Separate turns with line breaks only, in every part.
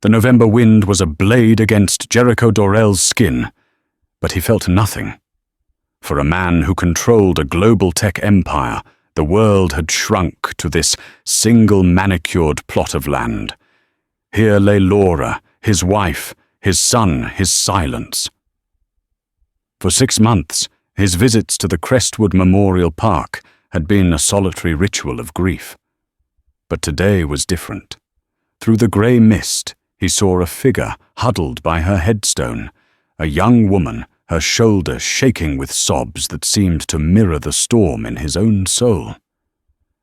The November wind was a blade against Jericho Dorell's skin, but he felt nothing. For a man who controlled a global tech empire, the world had shrunk to this single manicured plot of land. Here lay Laura, his wife, his son, his silence. For 6 months, his visits to the Crestwood Memorial Park had been a solitary ritual of grief. But today was different. Through the grey mist, he saw a figure huddled by her headstone, a young woman, her shoulders shaking with sobs that seemed to mirror the storm in his own soul.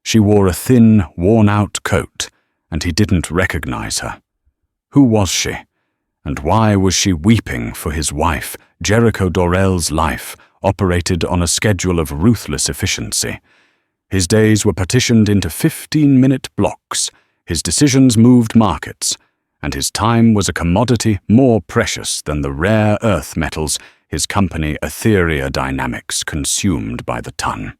She wore a thin, worn-out coat, and he didn't recognize her. Who was she? And why was she weeping for his wife? Jericho Dorell's life operated on a schedule of ruthless efficiency. His days were partitioned into 15-minute blocks, his decisions moved markets, and his time was a commodity more precious than the rare earth metals his company Etheria Dynamics consumed by the ton.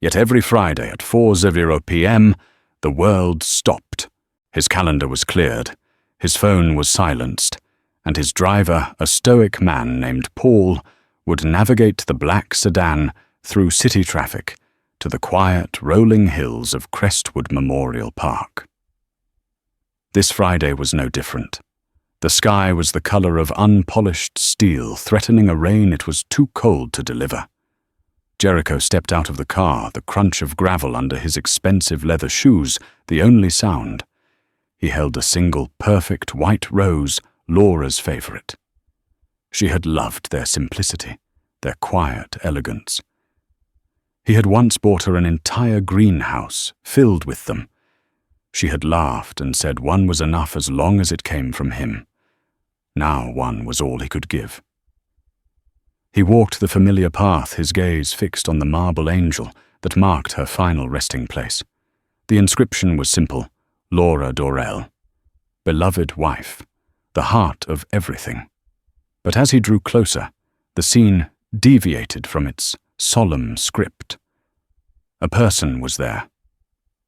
Yet every Friday at 4:00 p.m., the world stopped. His calendar was cleared, his phone was silenced, and his driver, a stoic man named Paul, would navigate the black sedan through city traffic to the quiet, rolling hills of Crestwood Memorial Park. This Friday was no different. The sky was the color of unpolished steel, threatening a rain it was too cold to deliver. Jericho stepped out of the car, the crunch of gravel under his expensive leather shoes the only sound. He held a single perfect white rose, Laura's favorite. She had loved their simplicity, their quiet elegance. He had once bought her an entire greenhouse filled with them. She had laughed and said one was enough as long as it came from him. Now one was all he could give. He walked the familiar path, his gaze fixed on the marble angel that marked her final resting place. The inscription was simple: Laura Dorell, beloved wife, the heart of everything. But as he drew closer, the scene deviated from its solemn script. A person was there,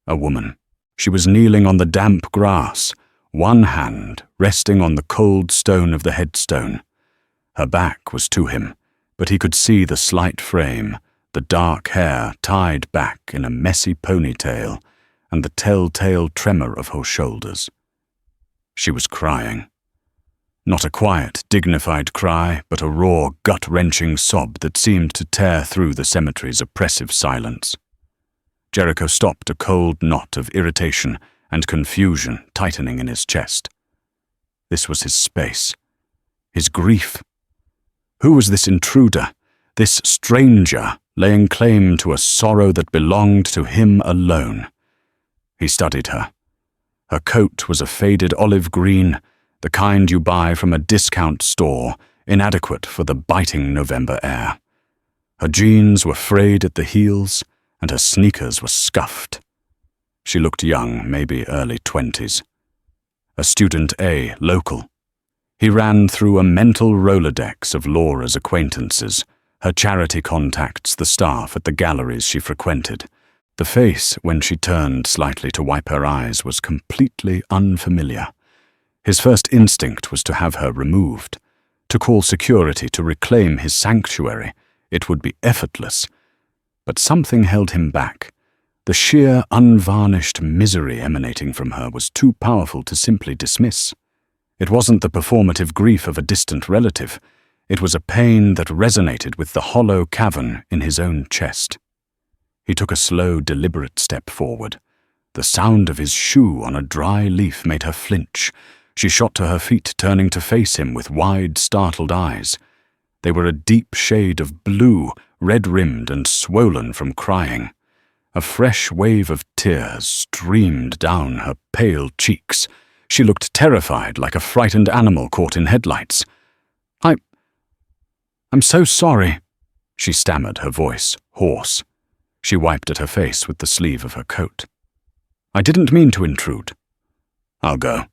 a woman. She was kneeling on the damp grass, one hand resting on the cold stone of the headstone. Her back was to him, but he could see the slight frame, the dark hair tied back in a messy ponytail, and the telltale tremor of her shoulders. She was crying. Not a quiet, dignified cry, but a raw, gut-wrenching sob that seemed to tear through the cemetery's oppressive silence. Jericho stopped, a cold knot of irritation and confusion tightening in his chest. This was his space, his grief. Who was this intruder, this stranger laying claim to a sorrow that belonged to him alone? He studied her. Her coat was a faded olive green, the kind you buy from a discount store, inadequate for the biting November air. Her jeans were frayed at the heels, and her sneakers were scuffed. She looked young, maybe early 20s. A student A, local. He ran through a mental Rolodex of Laura's acquaintances, her charity contacts, the staff at the galleries she frequented. The face, when she turned slightly to wipe her eyes, was completely unfamiliar. His first instinct was to have her removed, to call security to reclaim his sanctuary. It would be effortless. But something held him back. The sheer, unvarnished misery emanating from her was too powerful to simply dismiss. It wasn't the performative grief of a distant relative. It was a pain that resonated with the hollow cavern in his own chest. He took a slow, deliberate step forward. The sound of his shoe on a dry leaf made her flinch. She shot to her feet, turning to face him with wide, startled eyes. They were a deep shade of blue, red-rimmed and swollen from crying. A fresh wave of tears streamed down her pale cheeks. She looked terrified, like a frightened animal caught in headlights. I'm so sorry, she stammered, her voice hoarse. She wiped at her face with the sleeve of her coat. I didn't mean to intrude. I'll go.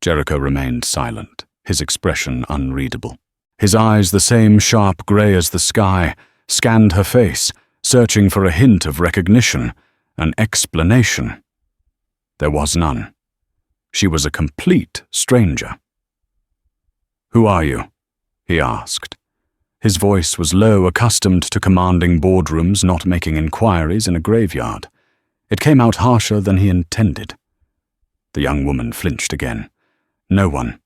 Jericho remained silent, his expression unreadable. His eyes, the same sharp grey as the sky, scanned her face, searching for a hint of recognition, an explanation. There was none. She was a complete stranger. "Who are you?" he asked. His voice was low, accustomed to commanding boardrooms, not making inquiries in a graveyard. It came out harsher than he intended. The young woman flinched again. "No one.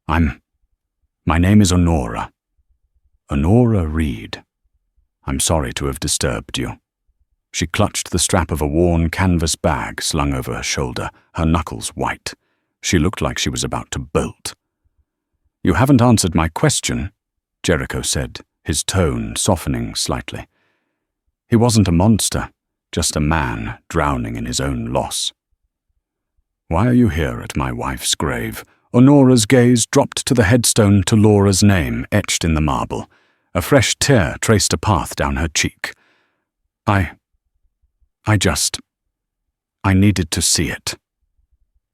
My name is Honora. Honora Reed. I'm sorry to have disturbed you." She clutched the strap of a worn canvas bag slung over her shoulder, her knuckles white. She looked like she was about to bolt. "You haven't answered my question," Jericho said, his tone softening slightly. He wasn't a monster, just a man drowning in his own loss. "Why are you here at my wife's grave?" Honora's gaze dropped to the headstone to Laura's name etched in the marble. A fresh tear traced a path down her cheek. I needed to see it.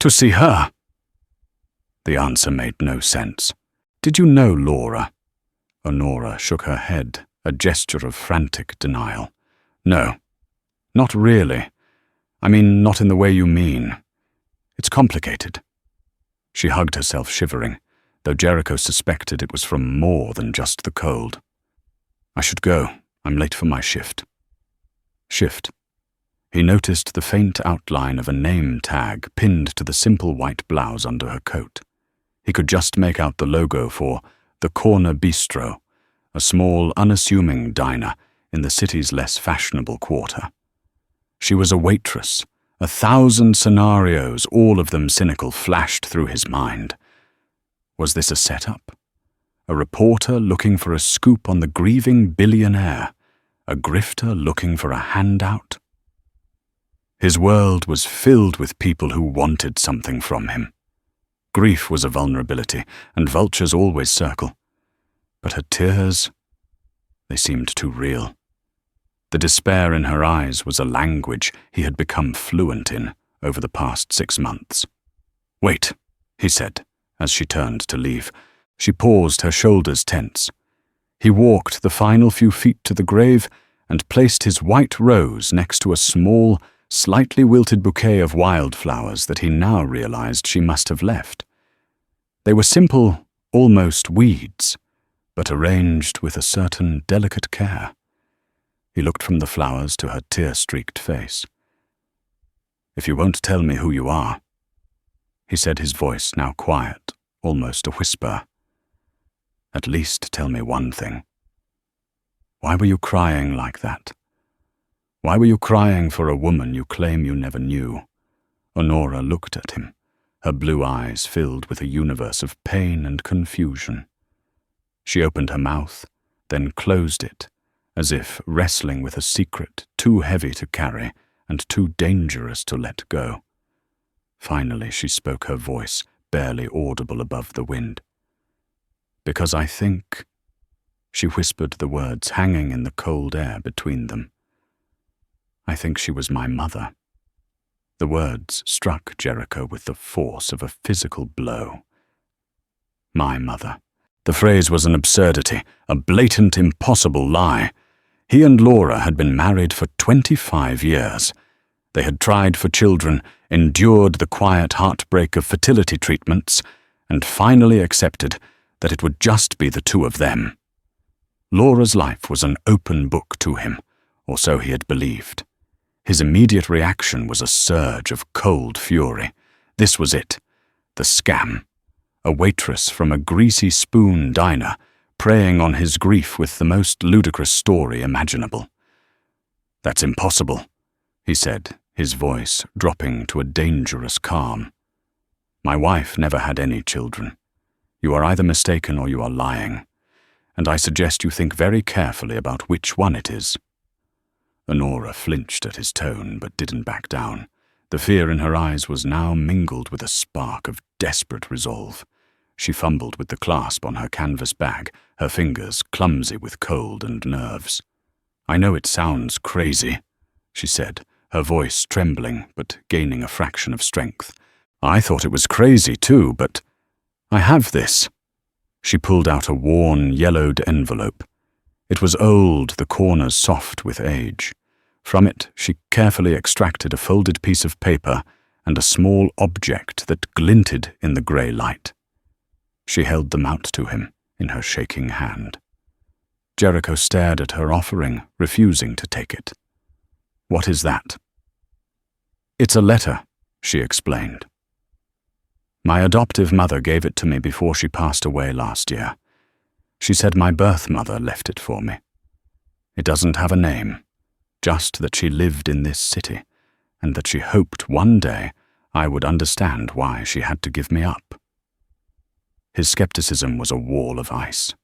To see her? The answer made no sense. "Did you know Laura?" Honora shook her head, a gesture of frantic denial. "No, not really. I mean, not in the way you mean. It's complicated." She hugged herself, shivering, though Jericho suspected it was from more than just the cold. "I should go. I'm late for my shift." Shift. He noticed the faint outline of a name tag pinned to the simple white blouse under her coat. He could just make out the logo for the Corner Bistro, a small, unassuming diner in the city's less fashionable quarter. She was a waitress. 1,000 scenarios, all of them cynical, flashed through his mind. Was this a setup? A reporter looking for a scoop on the grieving billionaire? A grifter looking for a handout? His world was filled with people who wanted something from him. Grief was a vulnerability, and vultures always circle. But her tears, they seemed too real. The despair in her eyes was a language he had become fluent in over the past 6 months. "Wait," he said, as she turned to leave. She paused, her shoulders tense. He walked the final few feet to the grave and placed his white rose next to a small, slightly wilted bouquet of wildflowers that he now realized she must have left. They were simple, almost weeds, but arranged with a certain delicate care. He looked from the flowers to her tear-streaked face. "If you won't tell me who you are," he said, his voice now quiet, almost a whisper, "at least tell me one thing. Why were you crying like that? Why were you crying for a woman you claim you never knew?" Honora looked at him, her blue eyes filled with a universe of pain and confusion. She opened her mouth, then closed it, as if wrestling with a secret too heavy to carry and too dangerous to let go. Finally she spoke, her voice barely audible above the wind. "Because I think," she whispered the words hanging in the cold air between them, "I think she was my mother." The words struck Jericho with the force of a physical blow. My mother. The phrase was an absurdity, a blatant, impossible lie. He and Laura had been married for 25 years. They had tried for children, endured the quiet heartbreak of fertility treatments, and finally accepted that it would just be the two of them. Laura's life was an open book to him, or so he had believed. His immediate reaction was a surge of cold fury. This was it, the scam. A waitress from a greasy spoon diner, preying on his grief with the most ludicrous story imaginable. "That's impossible," he said, his voice dropping to a dangerous calm. "My wife never had any children. You are either mistaken or you are lying, and I suggest you think very carefully about which one it is." Honora flinched at his tone, but didn't back down. The fear in her eyes was now mingled with a spark of desperate resolve. She fumbled with the clasp on her canvas bag, her fingers clumsy with cold and nerves. "I know it sounds crazy," she said, her voice trembling but gaining a fraction of strength. "I thought it was crazy too, but I have this." She pulled out a worn, yellowed envelope. It was old, the corners soft with age. From it, she carefully extracted a folded piece of paper and a small object that glinted in the grey light. She held them out to him in her shaking hand. Jericho stared at her offering, refusing to take it. "What is that?" "It's a letter," she explained. "My adoptive mother gave it to me before she passed away last year. She said my birth mother left it for me. It doesn't have a name, just that she lived in this city, and that she hoped one day I would understand why she had to give me up." His skepticism was a wall of ice.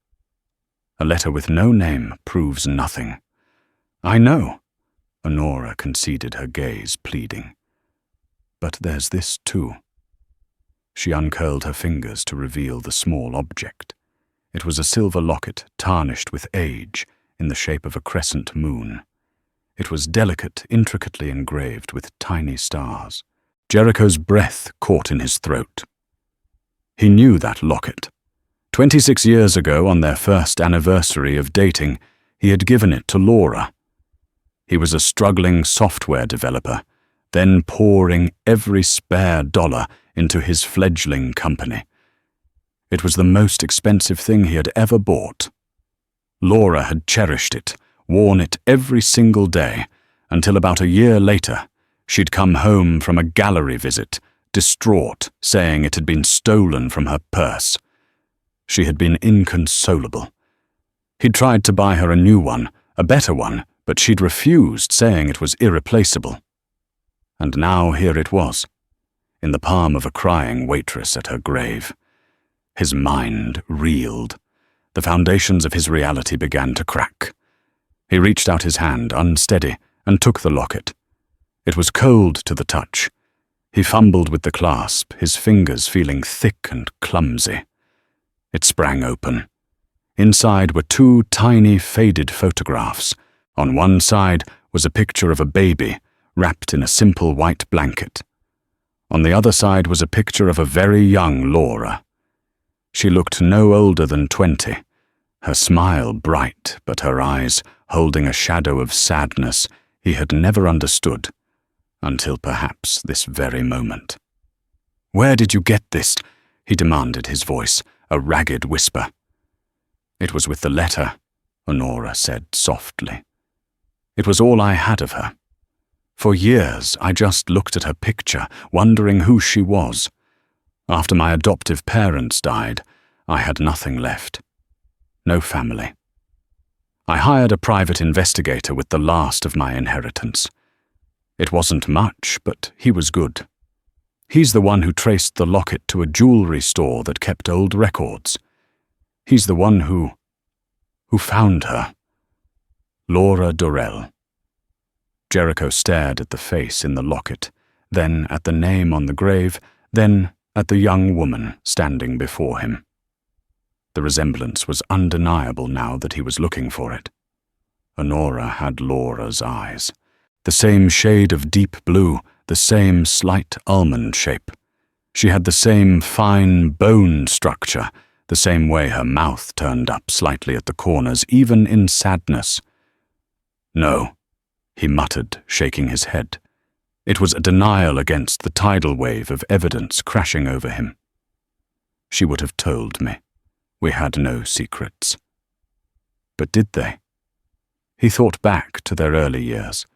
"A letter with no name proves nothing." "I know," Honora conceded, her gaze pleading. "But there's this too." She uncurled her fingers to reveal the small object. It was a silver locket tarnished with age in the shape of a crescent moon. It was delicate, intricately engraved with tiny stars. Jericho's breath caught in his throat. He knew that locket. 26 years ago, on their first anniversary of dating, he had given it to Laura. He was a struggling software developer, then pouring every spare dollar into his fledgling company. It was the most expensive thing he had ever bought. Laura had cherished it, worn it every single day, until about a year later, she'd come home from a gallery visit, distraught, saying it had been stolen from her purse. She had been inconsolable. He'd tried to buy her a new one, a better one, but she'd refused, saying it was irreplaceable. And now here it was, in the palm of a crying waitress at her grave. His mind reeled. The foundations of his reality began to crack. He reached out his hand, unsteady, and took the locket. It was cold to the touch. He fumbled with the clasp, his fingers feeling thick and clumsy. It sprang open. Inside were two tiny, faded photographs. On one side was a picture of a baby, wrapped in a simple white blanket. On the other side was a picture of a very young Laura. She looked no older than 20, her smile bright, but her eyes holding a shadow of sadness he had never understood, until perhaps this very moment. "Where did you get this?" he demanded, his voice a ragged whisper. "It was with the letter," Honora said softly. "It was all I had of her. For years, I just looked at her picture, wondering who she was. After my adoptive parents died, I had nothing left. No family. I hired a private investigator with the last of my inheritance. It wasn't much, but he was good. He's the one who traced the locket to a jewelry store that kept old records. He's the one who found her. Laura Dorrell." Jericho stared at the face in the locket, then at the name on the grave, then at the young woman standing before him. The resemblance was undeniable now that he was looking for it. Honora had Laura's eyes. The same shade of deep blue, the same slight almond shape. She had the same fine bone structure, the same way her mouth turned up slightly at the corners, even in sadness. "No," he muttered, shaking his head. It was a denial against the tidal wave of evidence crashing over him. "She would have told me. We had no secrets." But did they? He thought back to their early years.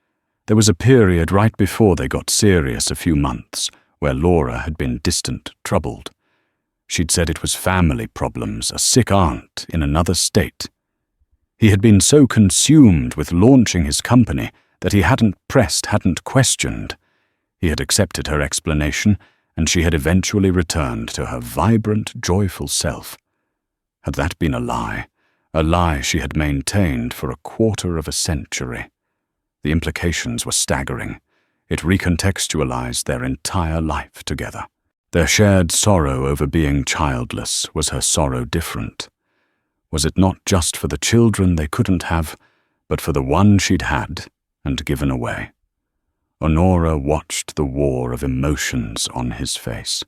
There was a period right before they got serious, a few months, where Laura had been distant, troubled. She'd said it was family problems, a sick aunt in another state. He had been so consumed with launching his company that he hadn't pressed, hadn't questioned. He had accepted her explanation, and she had eventually returned to her vibrant, joyful self. Had that been a lie she had maintained for 1/4 of a century? The implications were staggering. It recontextualized their entire life together. Their shared sorrow over being childless. Was her sorrow different? Was it not just for the children they couldn't have, but for the one she'd had and given away? Honora watched the war of emotions on his face.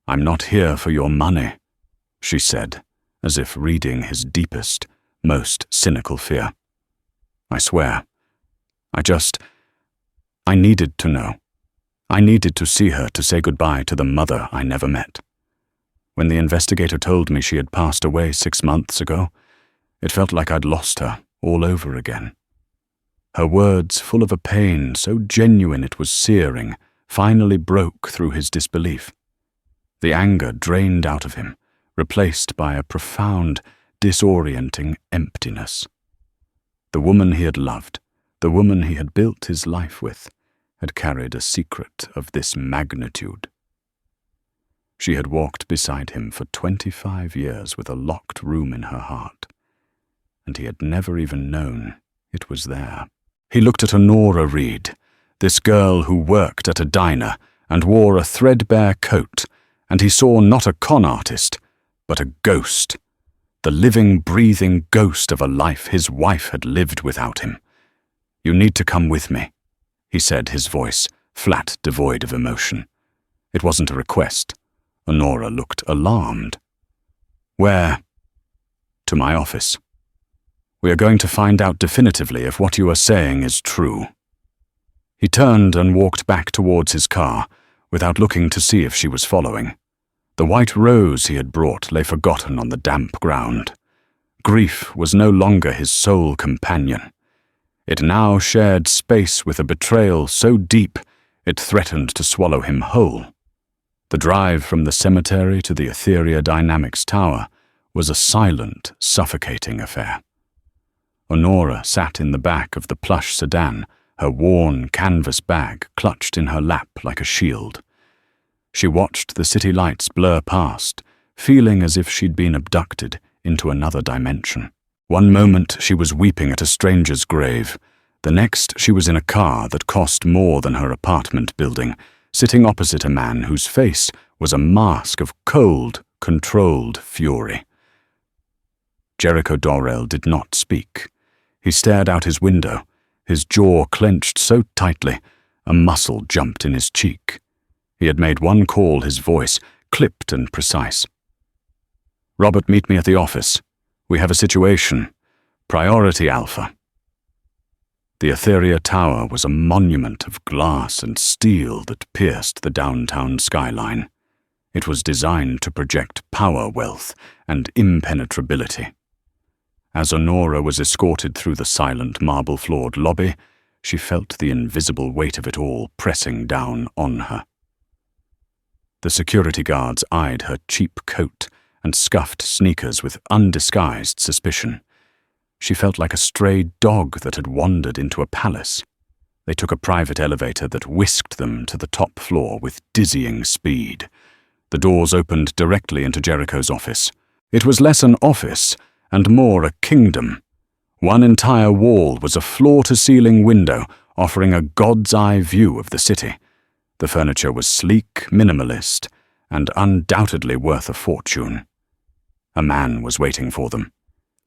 "I'm not here for your money," she said, as if reading his deepest, most cynical fear. "I swear. I needed to know. I needed to see her to say goodbye to the mother I never met. When the investigator told me she had passed away 6 months ago, it felt like I'd lost her all over again. Her words, full of a pain so genuine it was searing, finally broke through his disbelief. The anger drained out of him, replaced by a profound, disorienting emptiness. The woman he had loved, the woman he had built his life with, had carried a secret of this magnitude. She had walked beside him for 25 years with a locked room in her heart, and he had never even known it was there. He looked at Honora Reed, this girl who worked at a diner and wore a threadbare coat, and he saw not a con artist, but a ghost, the living, breathing ghost of a life his wife had lived without him. "You need to come with me," he said, his voice flat, devoid of emotion. It wasn't a request. Honora looked alarmed. "Where?" "To my office. We are going to find out definitively if what you are saying is true." He turned and walked back towards his car, without looking to see if she was following. The white rose he had brought lay forgotten on the damp ground. Grief was no longer his sole companion. It now shared space with a betrayal so deep it threatened to swallow him whole. The drive from the cemetery to the Etheria Dynamics Tower was a silent, suffocating affair. Honora sat in the back of the plush sedan, her worn canvas bag clutched in her lap like a shield. She watched the city lights blur past, feeling as if she'd been abducted into another dimension. One moment she was weeping at a stranger's grave. The next she was in a car that cost more than her apartment building, sitting opposite a man whose face was a mask of cold, controlled fury. Jericho Dorrell did not speak. He stared out his window, his jaw clenched so tightly, a muscle jumped in his cheek. He had made one call, his voice clipped and precise. "Robert, meet me at the office. We have a situation. Priority Alpha." The Etheria Tower was a monument of glass and steel that pierced the downtown skyline. It was designed to project power, wealth, and impenetrability. As Honora was escorted through the silent marble-floored lobby, she felt the invisible weight of it all pressing down on her. The security guards eyed her cheap coat and scuffed sneakers with undisguised suspicion. She felt like a stray dog that had wandered into a palace. They took a private elevator that whisked them to the top floor with dizzying speed. The doors opened directly into Jericho's office. It was less an office and more a kingdom. One entire wall was a floor-to-ceiling window offering a god's-eye view of the city. The furniture was sleek, minimalist, and undoubtedly worth a fortune. A man was waiting for them.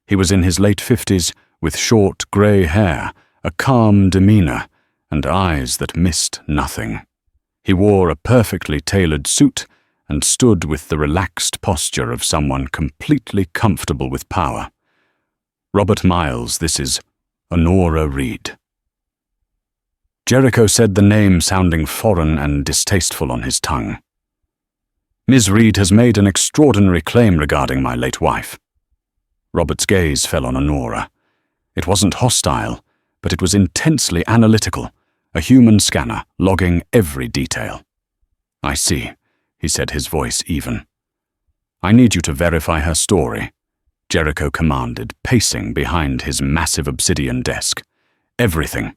He was in his late 50s, with short grey hair, a calm demeanour, and eyes that missed nothing. He wore a perfectly tailored suit and stood with the relaxed posture of someone completely comfortable with power. "Robert Miles, this is Honora Reed." Jericho said the name sounding foreign and distasteful on his tongue. "Ms. Reed has made an extraordinary claim regarding my late wife." Robert's gaze fell on Honora. It wasn't hostile, but it was intensely analytical, a human scanner logging every detail. "I see," he said, his voice even. "I need you to verify her story," Jericho commanded, pacing behind his massive obsidian desk. "Everything.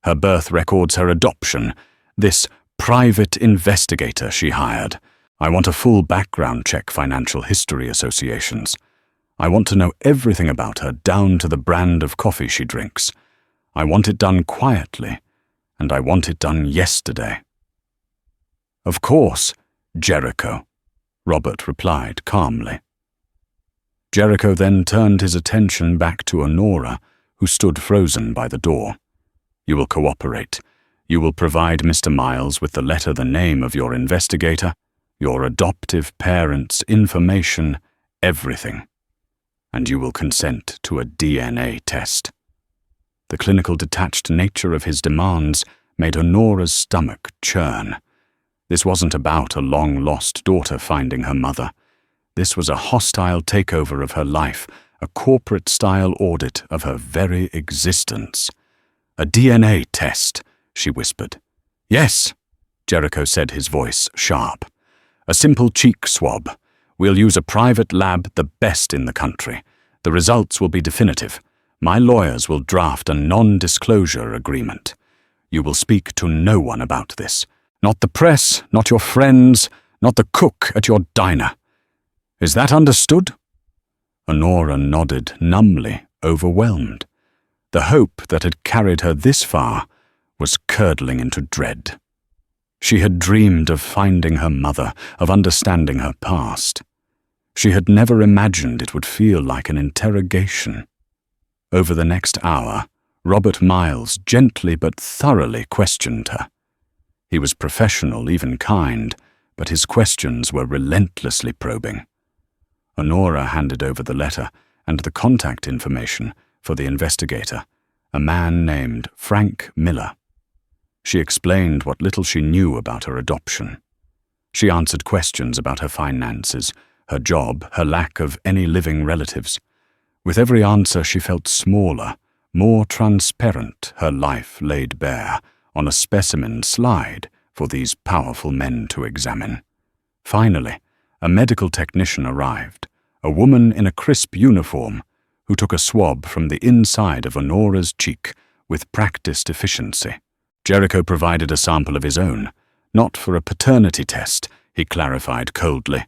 Her birth records, her adoption, this private investigator she hired. I want a full background check, financial history associations. I want to know everything about her down to the brand of coffee she drinks. I want it done quietly, and I want it done yesterday." "Of course, Jericho," Robert replied calmly. Jericho then turned his attention back to Honora, who stood frozen by the door. "You will cooperate. You will provide Mr. Miles with the letter, the name of your investigator, your adoptive parents' information, everything. And you will consent to a DNA test." The clinical detached nature of his demands made Honora's stomach churn. This wasn't about a long-lost daughter finding her mother. This was a hostile takeover of her life, a corporate-style audit of her very existence. "A DNA test," she whispered. "Yes," Jericho said, his voice sharp. "A simple cheek swab. We'll use a private lab, the best in the country. The results will be definitive. My lawyers will draft a non-disclosure agreement. You will speak to no one about this. Not the press, not your friends, not the cook at your diner. Is that understood?" Honora nodded numbly, overwhelmed. The hope that had carried her this far was curdling into dread. She had dreamed of finding her mother, of understanding her past. She had never imagined it would feel like an interrogation. Over the next hour, Robert Miles gently but thoroughly questioned her. He was professional, even kind, but his questions were relentlessly probing. Honora handed over the letter and the contact information for the investigator, a man named Frank Miller. She explained what little she knew about her adoption. She answered questions about her finances, her job, her lack of any living relatives. With every answer she felt smaller, more transparent, her life laid bare on a specimen slide for these powerful men to examine. Finally, a medical technician arrived, a woman in a crisp uniform, who took a swab from the inside of Honora's cheek with practiced efficiency. Jericho provided a sample of his own, not for a paternity test, he clarified coldly,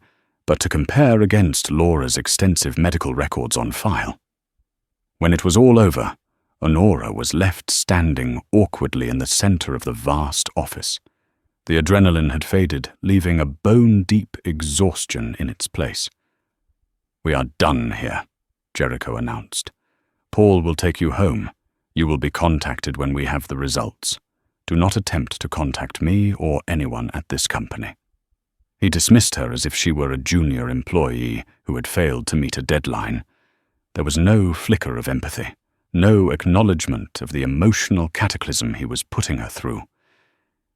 but to compare against Laura's extensive medical records on file. When it was all over, Honora was left standing awkwardly in the center of the vast office. The adrenaline had faded, leaving a bone-deep exhaustion in its place. "We are done here," Jericho announced. "Paul will take you home. You will be contacted when we have the results. Do not attempt to contact me or anyone at this company." He dismissed her as if she were a junior employee who had failed to meet a deadline. There was no flicker of empathy, no acknowledgement of the emotional cataclysm he was putting her through.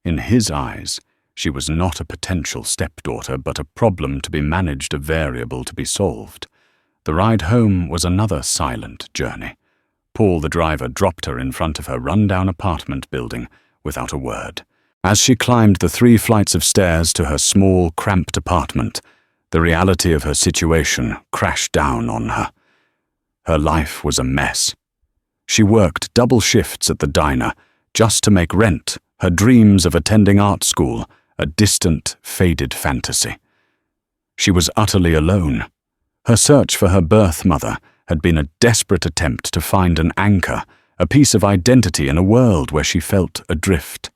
In his eyes, she was not a potential stepdaughter, but a problem to be managed, a variable to be solved. The ride home was another silent journey. Paul, the driver, dropped her in front of her rundown apartment building without a word. As she climbed the 3 flights of stairs to her small, cramped apartment, the reality of her situation crashed down on her. Her life was a mess. She worked double shifts at the diner just to make rent, her dreams of attending art school a distant, faded fantasy. She was utterly alone. Her search for her birth mother had been a desperate attempt to find an anchor, a piece of identity in a world where she felt adrift.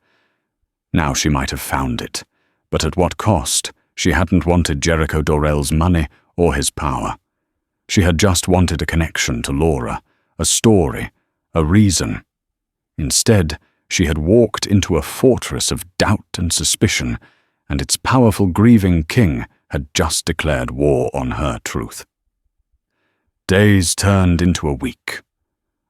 Now she might have found it, but at what cost? She hadn't wanted Jericho Dorell's money or his power. She had just wanted a connection to Laura, a story, a reason. Instead, she had walked into a fortress of doubt and suspicion, and its powerful, grieving king had just declared war on her truth. Days turned into a week.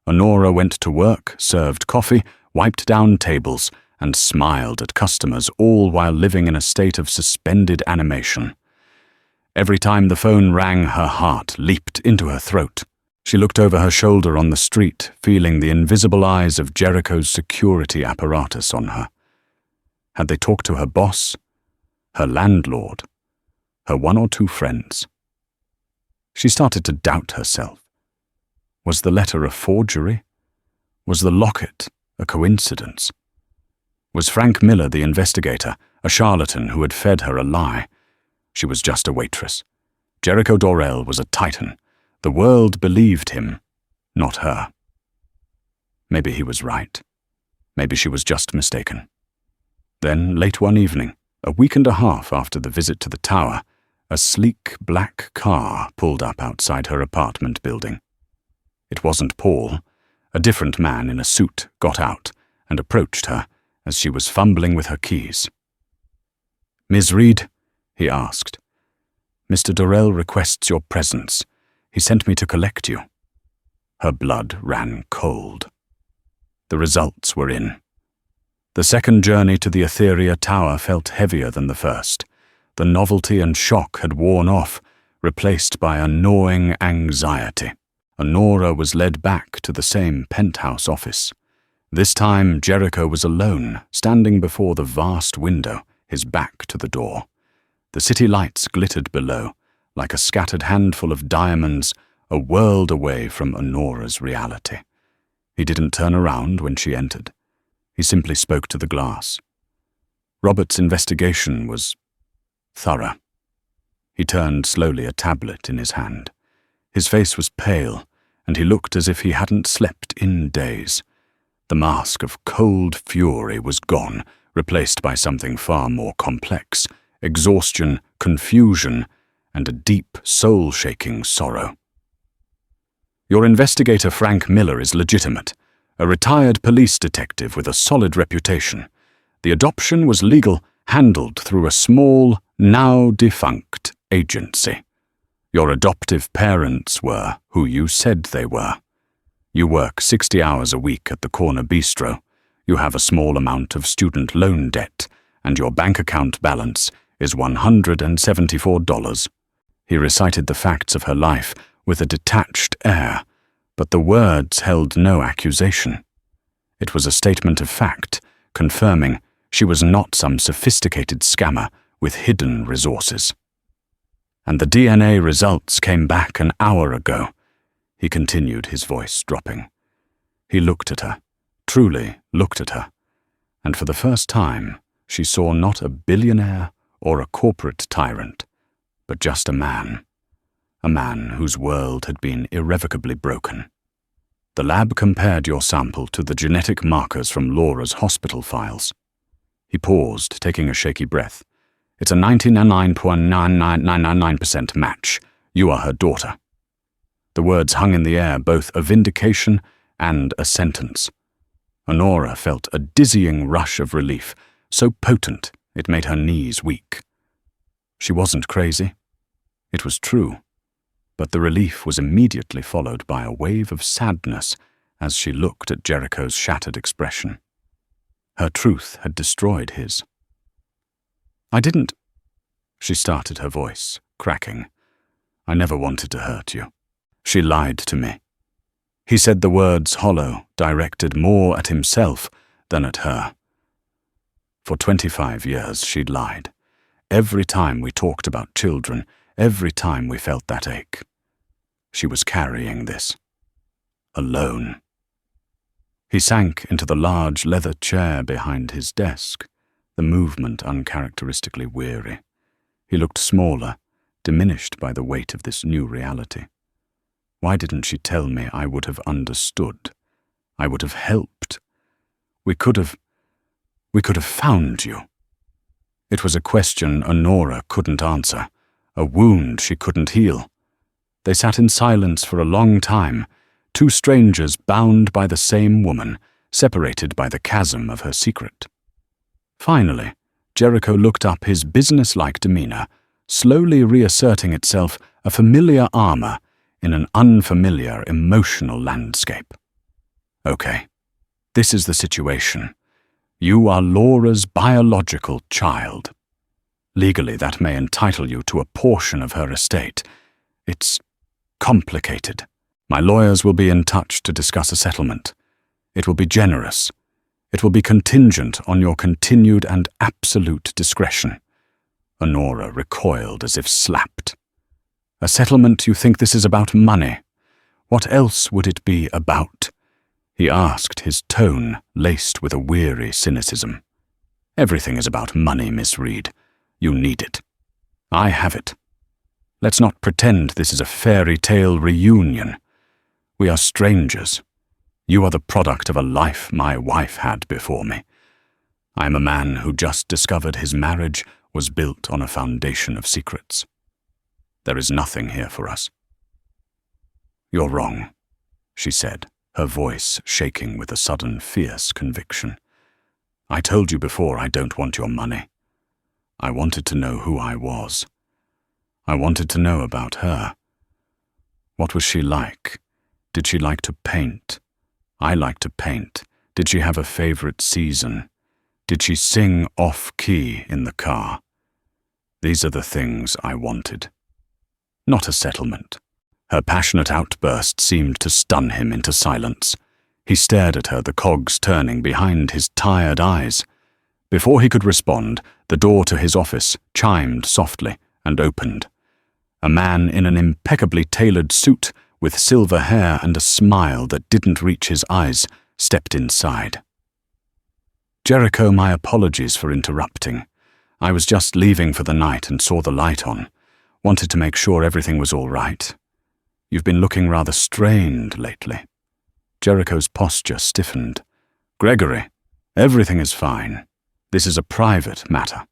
Honora went to work, served coffee, wiped down tables, and smiled at customers, all while living in a state of suspended animation. Every time the phone rang, her heart leaped into her throat. She looked over her shoulder on the street, feeling the invisible eyes of Jericho's security apparatus on her. Had they talked to her boss, her landlord, her 1 or 2 friends? She started to doubt herself. Was the letter a forgery? Was the locket a coincidence? Was Frank Miller, the investigator, a charlatan who had fed her a lie? She was just a waitress. Jericho Dorell was a titan. The world believed him, not her. Maybe he was right. Maybe she was just mistaken. Then, late one evening, a week and a half after the visit to the tower, a sleek black car pulled up outside her apartment building. It wasn't Paul. A different man in a suit got out and approached her as she was fumbling with her keys. "Ms. Reed?" he asked. "Mr. Dorell requests your presence. He sent me to collect you." Her blood ran cold. The results were in. The second journey to the Etheria Tower felt heavier than the first. The novelty and shock had worn off, replaced by a gnawing anxiety. Honora was led back to the same penthouse office. This time Jericho was alone, standing before the vast window, his back to the door. The city lights glittered below, like a scattered handful of diamonds, a world away from Honora's reality. He didn't turn around when she entered. He simply spoke to the glass. Robert's investigation was thorough. He turned slowly, a tablet in his hand. His face was pale, and he looked as if he hadn't slept in days. The mask of cold fury was gone, replaced by something far more complex: exhaustion, confusion, and a deep, soul-shaking sorrow. Your investigator Frank Miller is legitimate, a retired police detective with a solid reputation. The adoption was legal, handled through a small, now defunct agency. Your adoptive parents were who you said they were. You work 60 hours a week at the corner bistro. You have a small amount of student loan debt, and your bank account balance is $174. He recited the facts of her life with a detached air, but the words held no accusation. It was a statement of fact, confirming she was not some sophisticated scammer with hidden resources. And the DNA results came back an hour ago. He continued, his voice dropping. He looked at her, truly looked at her, and for the first time she saw not a billionaire or a corporate tyrant, but just a man whose world had been irrevocably broken. The lab compared your sample to the genetic markers from Laura's hospital files. He paused, taking a shaky breath. It's a 99.99999% match. You are her daughter. The words hung in the air, both a vindication and a sentence. Honora felt a dizzying rush of relief, so potent it made her knees weak. She wasn't crazy. It was true. But the relief was immediately followed by a wave of sadness as she looked at Jericho's shattered expression. Her truth had destroyed his. I didn't, she started, her voice cracking. I never wanted to hurt you. She lied to me. He said the words hollow, directed more at himself than at her. For 25 years she'd lied. Every time we talked about children, every time we felt that ache. She was carrying this. Alone. He sank into the large leather chair behind his desk, the movement uncharacteristically weary. He looked smaller, diminished by the weight of this new reality. Why didn't she tell me? I would have understood. I would have helped. We could have found you. It was a question Honora couldn't answer, a wound she couldn't heal. They sat in silence for a long time, two strangers bound by the same woman, separated by the chasm of her secret. Finally, Jericho looked up, his businesslike demeanor slowly reasserting itself, a familiar armor in an unfamiliar emotional landscape. Okay, this is the situation. You are Laura's biological child. Legally, that may entitle you to a portion of her estate. It's complicated. My lawyers will be in touch to discuss a settlement. It will be generous. It will be contingent on your continued and absolute discretion. Honora recoiled as if slapped. A settlement? You think this is about money? What else would it be about? He asked, his tone laced with a weary cynicism. Everything is about money, Miss Reed. You need it. I have it. Let's not pretend this is a fairy tale reunion. We are strangers. You are the product of a life my wife had before me. I am a man who just discovered his marriage was built on a foundation of secrets. There is nothing here for us. You're wrong, she said, her voice shaking with a sudden fierce conviction. I told you before I don't want your money. I wanted to know who I was. I wanted to know about her. What was she like? Did she like to paint? I like to paint. Did she have a favorite season? Did she sing off-key in the car? These are the things I wanted. Not a settlement. Her passionate outburst seemed to stun him into silence. He stared at her, the cogs turning behind his tired eyes. Before he could respond, the door to his office chimed softly and opened. A man in an impeccably tailored suit, with silver hair and a smile that didn't reach his eyes, stepped inside. "Jericho, my apologies for interrupting. I was just leaving for the night and saw the light on. Wanted to make sure everything was all right. You've been looking rather strained lately." Jericho's posture stiffened. "Gregory, everything is fine. This is a private matter."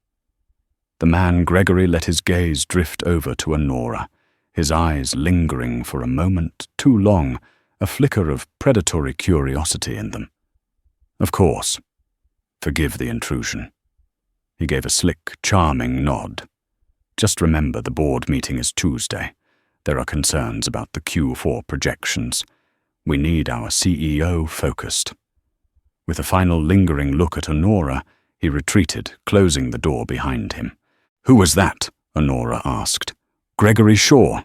The man Gregory let his gaze drift over to Honora, his eyes lingering for a moment too long, a flicker of predatory curiosity in them. "Of course. Forgive the intrusion." He gave a slick, charming nod. "Just remember the board meeting is Tuesday. There are concerns about the Q4 projections. We need our CEO focused." With a final lingering look at Honora, he retreated, closing the door behind him. "Who was that?" Honora asked. "Gregory Shaw."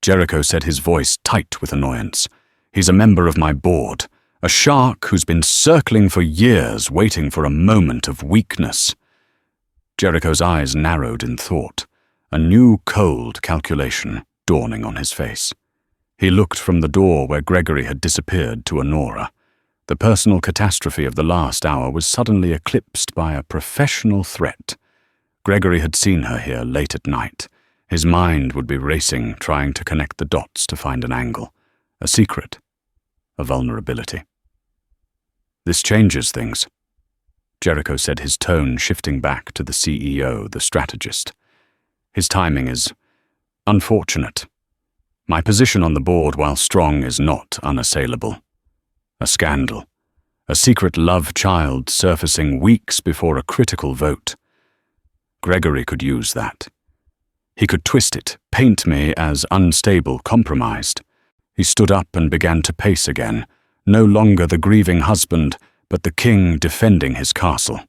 Jericho said, his voice tight with annoyance. "He's a member of my board. A shark who's been circling for years, waiting for a moment of weakness." Jericho's eyes narrowed in thought, a new cold calculation dawning on his face. He looked from the door where Gregory had disappeared to Honora. The personal catastrophe of the last hour was suddenly eclipsed by a professional threat. Gregory had seen her here late at night. His mind would be racing, trying to connect the dots to find an angle, a secret, a vulnerability. "This changes things," Jericho said, his tone shifting back to the CEO, the strategist. "His timing is unfortunate. My position on the board, while strong, is not unassailable. A scandal, a secret love child surfacing weeks before a critical vote. Gregory could use that. He could twist it, paint me as unstable, compromised." He stood up and began to pace again, no longer the grieving husband, but the king defending his castle.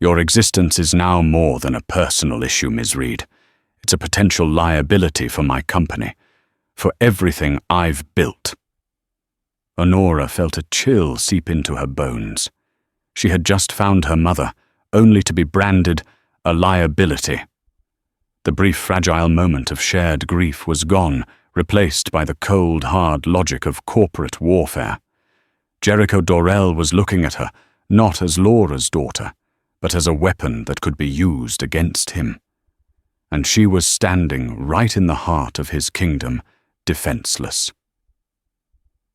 "Your existence is now more than a personal issue, Ms. Reed. It's a potential liability for my company, for everything I've built." Honora felt a chill seep into her bones. She had just found her mother, only to be branded a liability. The brief, fragile moment of shared grief was gone, replaced by the cold, hard logic of corporate warfare. Jericho Dorrell was looking at her, not as Laura's daughter, but as a weapon that could be used against him. And she was standing right in the heart of his kingdom, defenseless.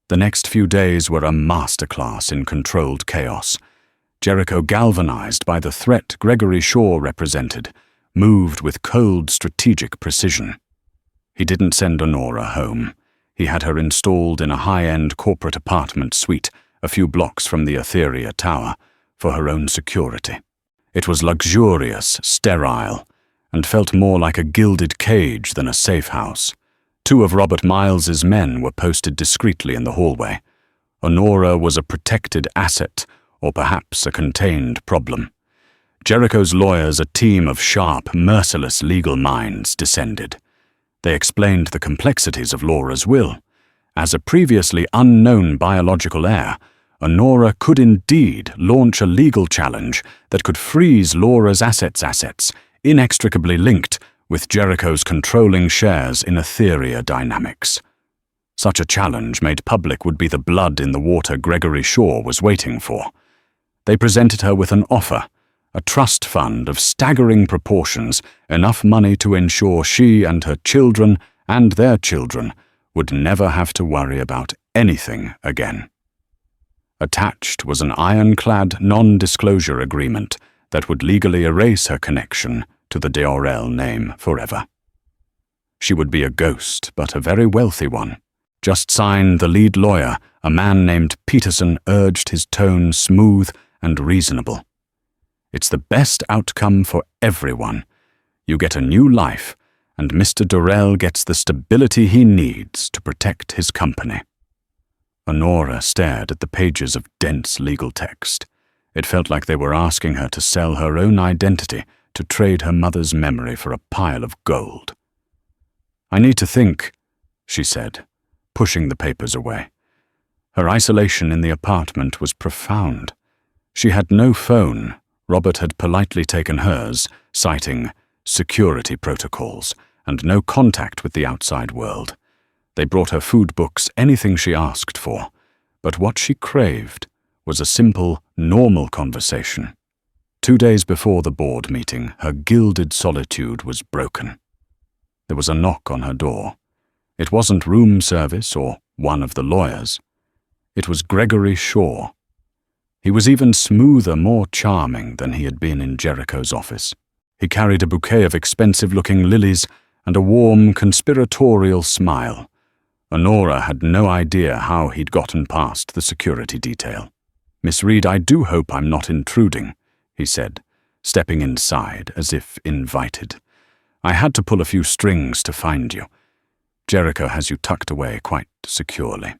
The next few days were a masterclass in controlled chaos. Jericho, galvanized by the threat Gregory Shaw represented, moved with cold strategic precision. He didn't send Honora home. He had her installed in a high-end corporate apartment suite a few blocks from the Etheria Tower for her own security. It was luxurious, sterile, and felt more like a gilded cage than a safe house. 2 of Robert Miles's men were posted discreetly in the hallway. Honora was a protected asset, or perhaps a contained problem. Jericho's lawyers, a team of sharp, merciless legal minds, descended. They explained the complexities of Laura's will. As a previously unknown biological heir, Honora could indeed launch a legal challenge that could freeze Laura's assets, inextricably linked with Jericho's controlling shares in Etheria Dynamics. Such a challenge made public would be the blood in the water Gregory Shaw was waiting for. They presented her with an offer, a trust fund of staggering proportions, enough money to ensure she and her children and their children would never have to worry about anything again. Attached was an ironclad non-disclosure agreement that would legally erase her connection to the Dorrell name forever. She would be a ghost, but a very wealthy one. "Just sign the lead lawyer," a man named Peterson urged, his tone smooth and reasonable. "It's the best outcome for everyone. You get a new life, and Mr. Dorrell gets the stability he needs to protect his company." Honora stared at the pages of dense legal text. It felt like they were asking her to sell her own identity to trade her mother's memory for a pile of gold. "I need to think," she said, pushing the papers away. Her isolation in the apartment was profound. She had no phone. Robert had politely taken hers, citing security protocols and no contact with the outside world. They brought her food books, anything she asked for, but what she craved was a simple, normal conversation. 2 days before the board meeting, her gilded solitude was broken. There was a knock on her door. It wasn't room service or one of the lawyers. It was Gregory Shaw. He was even smoother, more charming than he had been in Jericho's office. He carried a bouquet of expensive-looking lilies and a warm, conspiratorial smile. Honora had no idea how he'd gotten past the security detail. "Miss Reed, I do hope I'm not intruding," he said, stepping inside as if invited. "I had to pull a few strings to find you. Jericho has you tucked away quite securely."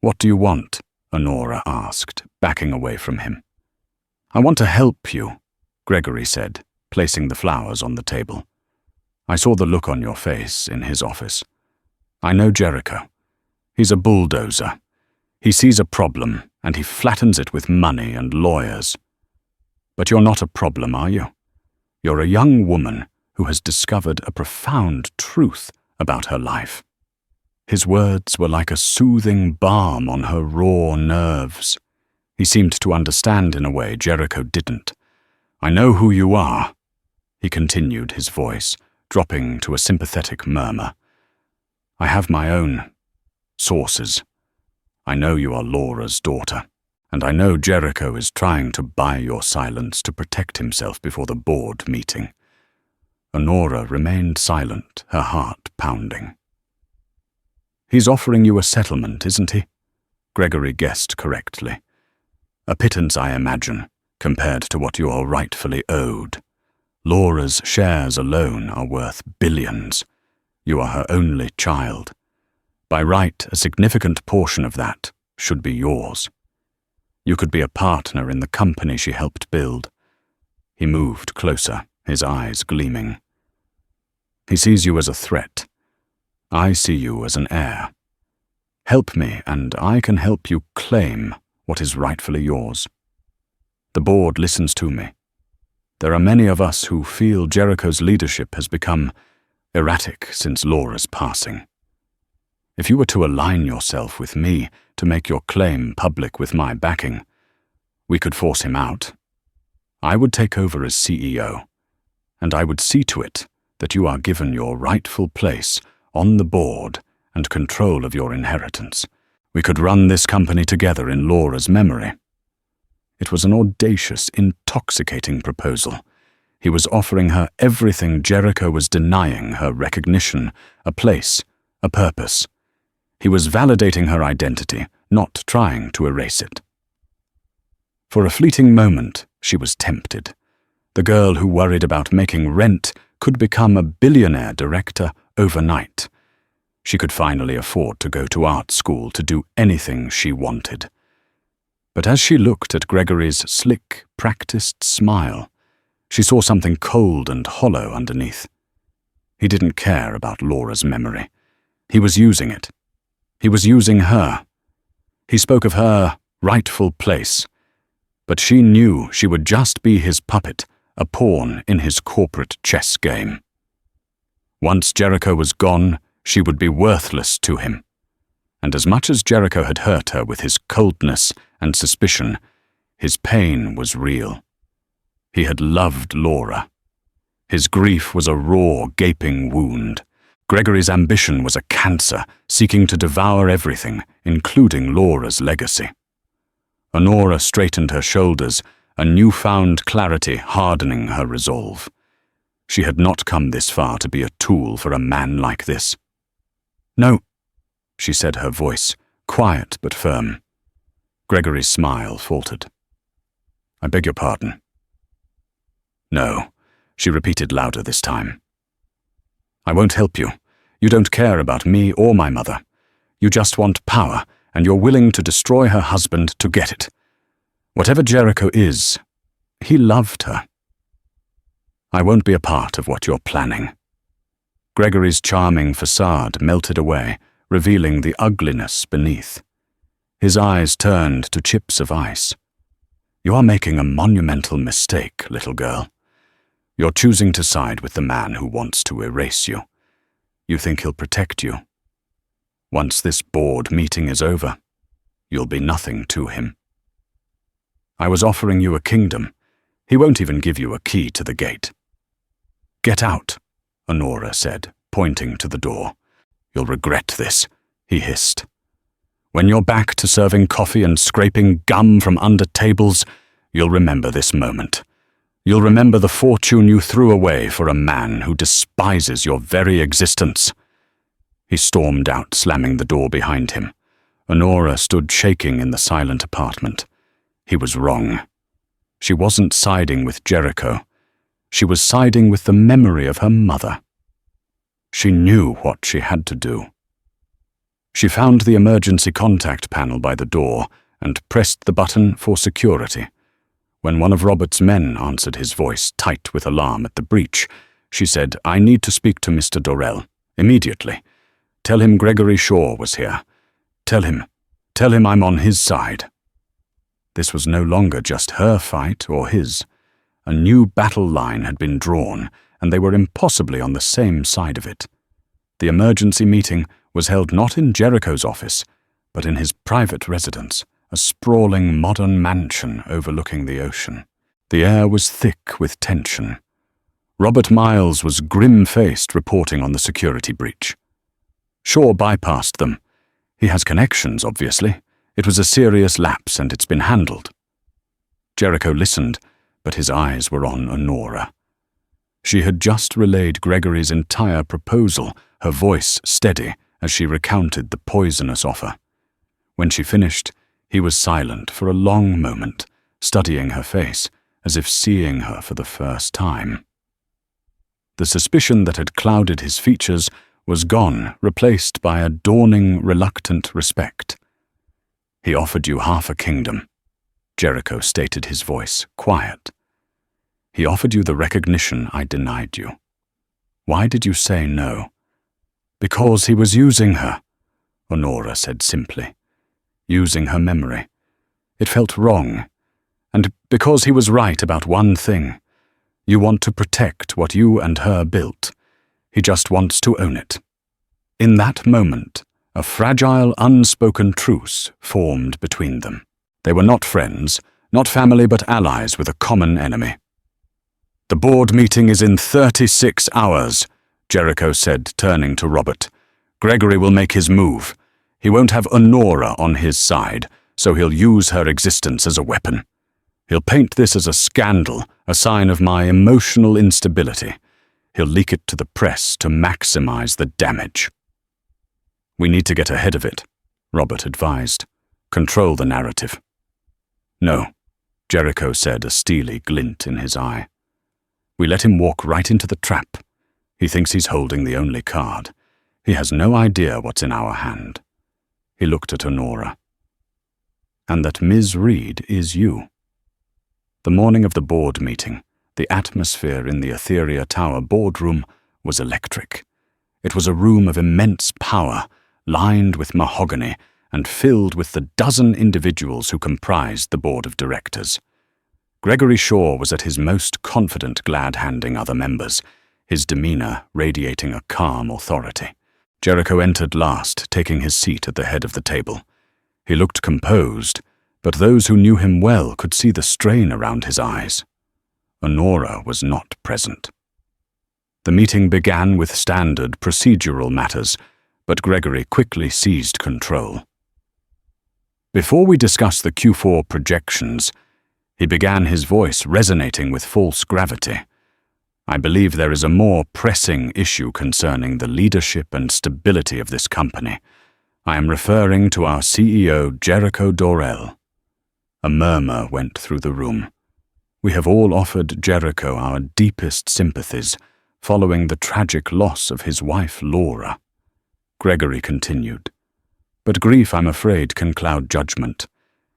"What do you want?" Honora asked, backing away from him. "I want to help you," Gregory said, placing the flowers on the table. "I saw the look on your face in his office. I know Jericho. He's a bulldozer. He sees a problem, and he flattens it with money and lawyers. But you're not a problem, are you? You're a young woman who has discovered a profound truth about her life." His words were like a soothing balm on her raw nerves. He seemed to understand in a way Jericho didn't. "I know who you are," he continued, his voice dropping to a sympathetic murmur. "I have my own sources. I know you are Laura's daughter, and I know Jericho is trying to buy your silence to protect himself before the board meeting." Honora remained silent, her heart pounding. "He's offering you a settlement, isn't he?" Gregory guessed correctly. "A pittance, I imagine, compared to what you are rightfully owed. Laura's shares alone are worth billions. You are her only child. By right, a significant portion of that should be yours. You could be a partner in the company she helped build." He moved closer, his eyes gleaming. "He sees you as a threat. I see you as an heir. Help me, and I can help you claim what is rightfully yours. The board listens to me. There are many of us who feel Jericho's leadership has become erratic since Laura's passing. If you were to align yourself with me to make your claim public with my backing, we could force him out. I would take over as CEO, and I would see to it that you are given your rightful place on the board and control of your inheritance. We could run this company together in Laura's memory." It was an audacious, intoxicating proposal. He was offering her everything Jericho was denying her: recognition, a place, a purpose. He was validating her identity, not trying to erase it. For a fleeting moment, she was tempted. The girl who worried about making rent could become a billionaire director overnight. She could finally afford to go to art school, to do anything she wanted. But as she looked at Gregory's slick, practiced smile, she saw something cold and hollow underneath. He didn't care about Laura's memory. He was using it. He was using her. He spoke of her rightful place, but she knew she would just be his puppet, a pawn in his corporate chess game. Once Jericho was gone, she would be worthless to him. And as much as Jericho had hurt her with his coldness and suspicion, his pain was real. He had loved Laura. His grief was a raw, gaping wound. Gregory's ambition was a cancer, seeking to devour everything, including Laura's legacy. Honora straightened her shoulders, a newfound clarity hardening her resolve. She had not come this far to be a tool for a man like this. "No," she said, her voice quiet but firm. Gregory's smile faltered. "I beg your pardon." "No," she repeated louder this time. "I won't help you. You don't care about me or my mother. You just want power, and you're willing to destroy her husband to get it. Whatever Jericho is, he loved her. I won't be a part of what you're planning. Gregory's charming facade melted away, revealing the ugliness beneath. His eyes turned to chips of ice. You are making a monumental mistake, little girl. You're choosing to side with the man who wants to erase you. You think he'll protect you. Once this board meeting is over, you'll be nothing to him. I was offering you a kingdom. He won't even give you a key to the gate. Get out, Honora said, pointing to the door. You'll regret this, he hissed. When you're back to serving coffee and scraping gum from under tables, you'll remember this moment. You'll remember the fortune you threw away for a man who despises your very existence. He stormed out, slamming the door behind him. Honora stood shaking in the silent apartment. He was wrong. She wasn't siding with Jericho. She was siding with the memory of her mother. She knew what she had to do. She found the emergency contact panel by the door and pressed the button for security. When one of Robert's men answered his voice tight with alarm at the breach, she said, I need to speak to Mr. Dorell, immediately. Tell him Gregory Shaw was here. Tell him I'm on his side. This was no longer just her fight or his. A new battle line had been drawn, and they were impossibly on the same side of it. The emergency meeting was held not in Jericho's office, but in his private residence, a sprawling modern mansion overlooking the ocean. The air was thick with tension. Robert Miles was grim-faced reporting on the security breach. Shaw bypassed them. He has connections, obviously. It was a serious lapse and it's been handled. Jericho listened, but his eyes were on Honora. She had just relayed Gregory's entire proposal, her voice steady as she recounted the poisonous offer. When she finished, he was silent for a long moment, studying her face, as if seeing her for the first time. The suspicion that had clouded his features was gone, replaced by a dawning, reluctant respect. He offered you half a kingdom, Jericho stated, his voice quiet. He offered you the recognition I denied you. Why did you say no? Because he was using her, Honora said simply. Using her memory. It felt wrong. And because he was right about one thing. You want to protect what you and her built. He just wants to own it. In that moment, a fragile, unspoken truce formed between them. They were not friends, not family, but allies with a common enemy. The board meeting is in 36 hours, Jericho said, turning to Robert. Gregory will make his move. He won't have Honora on his side, so he'll use her existence as a weapon. He'll paint this as a scandal, a sign of my emotional instability. He'll leak it to the press to maximize the damage. We need to get ahead of it, Robert advised. Control the narrative. No, Jericho said, a steely glint in his eye. We let him walk right into the trap. He thinks he's holding the only card. He has no idea what's in our hand. He looked at Honora. And that Ms. Reed is you. The morning of the board meeting, the atmosphere in the Etheria Tower boardroom was electric. It was a room of immense power, lined with mahogany and filled with the dozen individuals who comprised the board of directors. Gregory Shaw was at his most confident, glad-handing other members, his demeanor radiating a calm authority. Jericho entered last, taking his seat at the head of the table. He looked composed, but those who knew him well could see the strain around his eyes. Honora was not present. The meeting began with standard procedural matters, but Gregory quickly seized control. Before we discuss the Q4 projections, he began, his voice resonating with false gravity. I believe there is a more pressing issue concerning the leadership and stability of this company. I am referring to our CEO, Jericho Dorell. A murmur went through the room. We have all offered Jericho our deepest sympathies, following the tragic loss of his wife, Laura. Gregory continued. But grief, I'm afraid, can cloud judgment.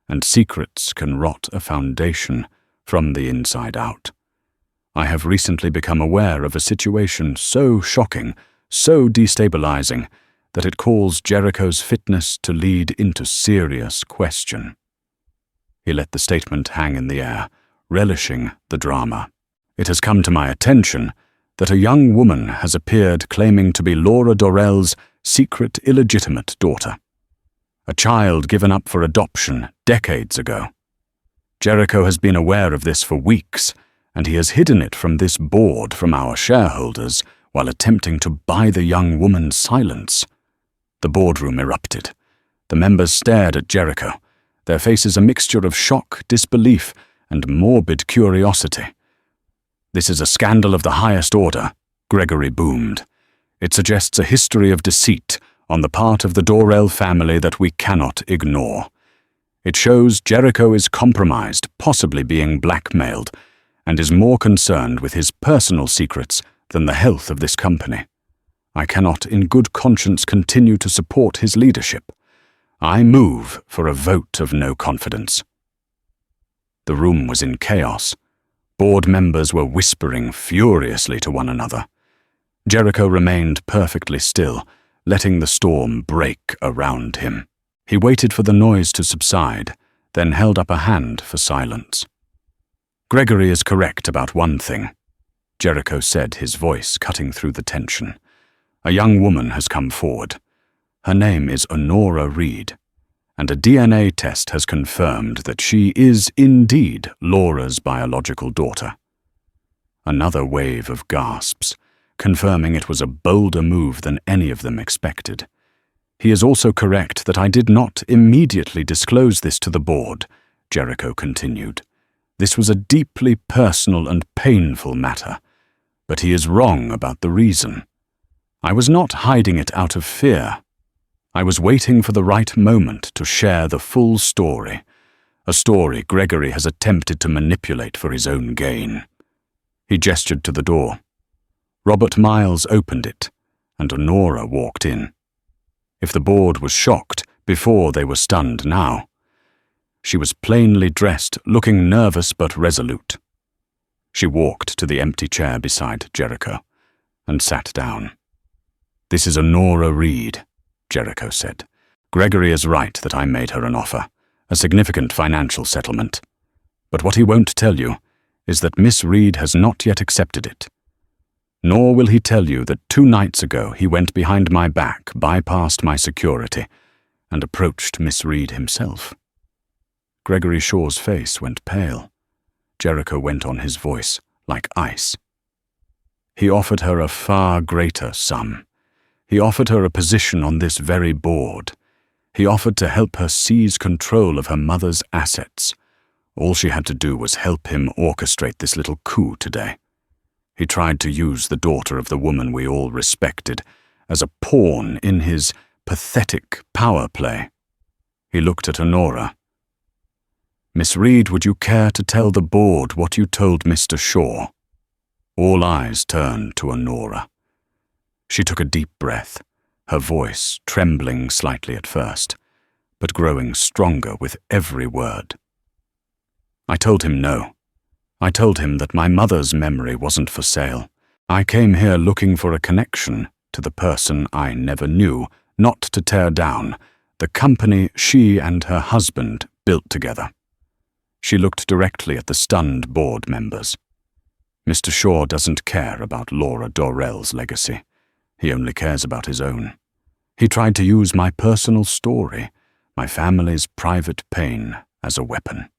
and secrets can rot a foundation from the inside out. I have recently become aware of a situation so shocking, so destabilizing, that it calls Jericho's fitness to lead into serious question. He let the statement hang in the air, relishing the drama. It has come to my attention that a young woman has appeared claiming to be Laura Dorrell's secret illegitimate daughter, a child given up for adoption decades ago. Jericho has been aware of this for weeks, and he has hidden it from this board, from our shareholders, while attempting to buy the young woman's silence. The boardroom erupted. The members stared at Jericho, their faces a mixture of shock, disbelief, and morbid curiosity. "This is a scandal of the highest order," Gregory boomed. "It suggests a history of deceit on the part of the Dorrell family that we cannot ignore. It shows Jericho is compromised, possibly being blackmailed, and is more concerned with his personal secrets than the health of this company. I cannot in good conscience continue to support his leadership. I move for a vote of no confidence." The room was in chaos. Board members were whispering furiously to one another. Jericho remained perfectly still, letting the storm break around him. He waited for the noise to subside, then held up a hand for silence. "Gregory is correct about one thing," Jericho said, his voice cutting through the tension. "A young woman has come forward. Her name is Honora Reed, and a DNA test has confirmed that she is indeed Laura's biological daughter." Another wave of gasps, confirming it was a bolder move than any of them expected. "He is also correct that I did not immediately disclose this to the board," Jericho continued. "This was a deeply personal and painful matter, but he is wrong about the reason. I was not hiding it out of fear. I was waiting for the right moment to share the full story, a story Gregory has attempted to manipulate for his own gain." He gestured to the door. Robert Miles opened it, and Honora walked in. If the board was shocked before, they were stunned now. She was plainly dressed, looking nervous but resolute. She walked to the empty chair beside Jericho and sat down. "This is Honora Reed," Jericho said. "Gregory is right that I made her an offer, a significant financial settlement. But what he won't tell you is that Miss Reed has not yet accepted it. Nor will he tell you that 2 nights ago he went behind my back, bypassed my security, and approached Miss Reed himself." Gregory Shaw's face went pale. Jericho went on, his voice like ice. "He offered her a far greater sum. He offered her a position on this very board. He offered to help her seize control of her mother's assets. All she had to do was help him orchestrate this little coup today. He tried to use the daughter of the woman we all respected as a pawn in his pathetic power play." He looked at Honora. "Miss Reed, would you care to tell the board what you told Mr. Shaw?" All eyes turned to Honora. She took a deep breath, her voice trembling slightly at first, but growing stronger with every word. "I told him no. I told him that my mother's memory wasn't for sale. I came here looking for a connection to the person I never knew, not to tear down, the company she and her husband built together." She looked directly at the stunned board members. "Mr. Shaw doesn't care about Laura Dorrell's legacy. He only cares about his own. He tried to use my personal story, my family's private pain, as a weapon.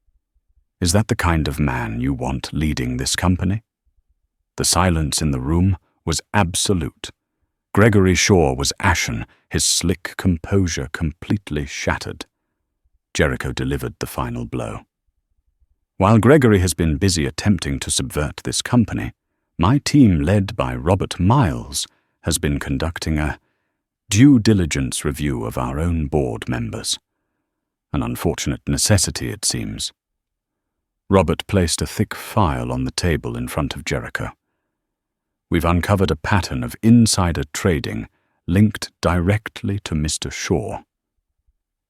Is that the kind of man you want leading this company?" The silence in the room was absolute. Gregory Shaw was ashen, his slick composure completely shattered. Jericho delivered the final blow. "While Gregory has been busy attempting to subvert this company, my team, led by Robert Miles, has been conducting a due diligence review of our own board members. An unfortunate necessity, it seems." Robert placed a thick file on the table in front of Jericho. "We've uncovered a pattern of insider trading linked directly to Mr. Shaw."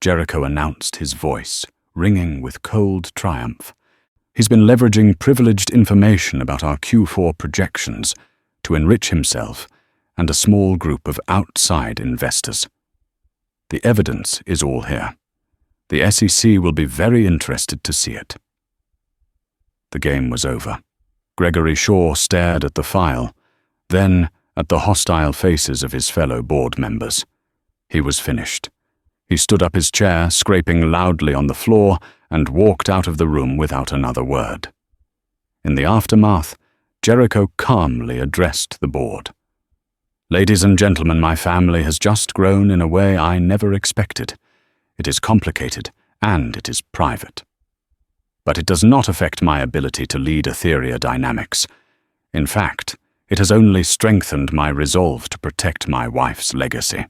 Jericho announced, his voice ringing with cold triumph. He's been leveraging privileged information about our Q4 projections to enrich himself and a small group of outside investors. The evidence is all here. The SEC will be very interested to see it. The game was over. Gregory Shaw stared at the file, then at the hostile faces of his fellow board members. He was finished. He stood up his chair, scraping loudly on the floor, and walked out of the room without another word. In the aftermath, Jericho calmly addressed the board. "Ladies and gentlemen, my family has just grown in a way I never expected. It is complicated, and it is private. But it does not affect my ability to lead Etheria Dynamics. In fact, it has only strengthened my resolve to protect my wife's legacy.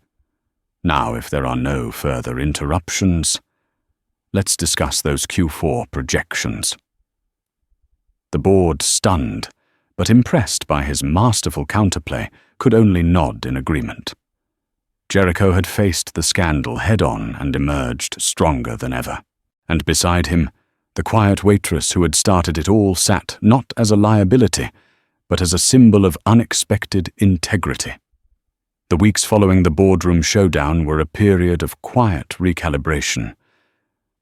Now, if there are no further interruptions, let's discuss those Q4 projections." The board, stunned, but impressed by his masterful counterplay, could only nod in agreement. Jericho had faced the scandal head-on and emerged stronger than ever. And beside him, the quiet waitress who had started it all sat not as a liability, but as a symbol of unexpected integrity. The weeks following the boardroom showdown were a period of quiet recalibration.